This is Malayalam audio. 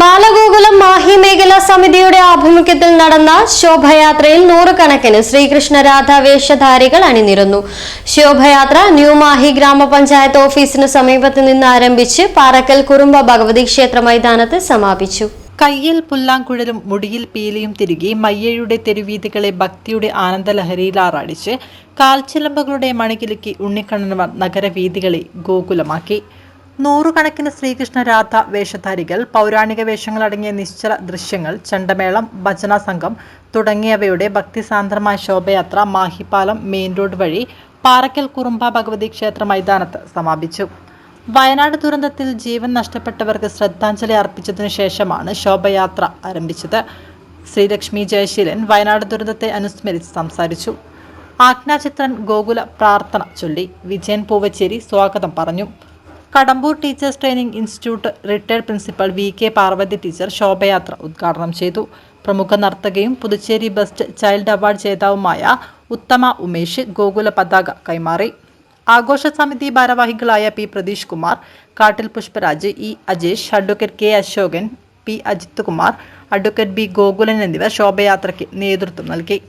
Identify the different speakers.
Speaker 1: ബാലഗോകുലം മാഹി മേഖലാ സമിതിയുടെ ആഭിമുഖ്യത്തിൽ നടന്ന ശോഭയാത്രയിൽ നൂറുകണക്കിന് ശ്രീകൃഷ്ണ രാധ വേഷധാരികൾ അണിനിരന്നു. ശോഭയാത്ര ന്യൂ മാഹി ഗ്രാമപഞ്ചായത്ത് ഓഫീസിന് സമീപത്ത് നിന്ന് ആരംഭിച്ച് പാറക്കൽ കുറുമ്പ ഭഗവതി ക്ഷേത്ര മൈതാനത്ത് സമാപിച്ചു.
Speaker 2: കയ്യിൽ പുല്ലാങ്കുഴലും മുടിയിൽ പീലിയും തിരികെ മയ്യയുടെ തെരുവീഥികളെ ഭക്തിയുടെ ആനന്ദലഹരിയിലാറാടിച്ച് കാൽച്ചിലമ്പുകളുടെ മണികിലുക്കി ഉണ്ണിക്കണ്ണന്മാർ നഗരവീഥികളെ ഗോകുലമാക്കി. നൂറുകണക്കിന് ശ്രീകൃഷ്ണ രാധ വേഷധാരികൾ, പൗരാണിക വേഷങ്ങളടങ്ങിയ നിശ്ചല ദൃശ്യങ്ങൾ, ചെണ്ടമേളം, ഭജന സംഘം തുടങ്ങിയവയുടെ ഭക്തിസാന്ദ്രമായ ശോഭയാത്ര മാഹിപ്പാലം മെയിൻ റോഡ് വഴി പാറക്കൽ കുറുമ്പ ഭഗവതി ക്ഷേത്ര മൈതാനത്ത് സമാപിച്ചു. വയനാട് ദുരന്തത്തിൽ ജീവൻ നഷ്ടപ്പെട്ടവർക്ക് ശ്രദ്ധാഞ്ജലി അർപ്പിച്ചതിനു ശേഷമാണ് ശോഭയാത്ര ആരംഭിച്ചത്. ശ്രീലക്ഷ്മി ജയശീലൻ വയനാട് ദുരന്തത്തെ അനുസ്മരിച്ച് സംസാരിച്ചു. ആജ്ഞാചിത്രൻ ഗോകുല പ്രാർത്ഥന ചൊല്ലി. വിജയൻ പൂവച്ചേരി സ്വാഗതം പറഞ്ഞു. Kadambur teachers training institute retired principal VK Parvathy teacher ശോഭയാത്ര ഉദ്ഘാടനം ചെയ്തു. പ്രമുഖ നർത്തകയും പുതുച്ചേരി ബെസ്റ്റ് ചൈൽഡ് അവാർഡ് ജേതാവുമായ ഉത്തമ ഉമേഷ് ഗോകുല പതാക കൈമാറി. ആഘോഷ സമിതി ഭാരവാഹികളായ P Pratheesh Kumar, Kattil Pushparaj, E Ajesh, advocate K Ashokan, P Ajith Kumar, advocate B Gokulan എന്നിവർ ശോഭയാത്രയ്ക്ക് നേതൃത്വം നൽകി.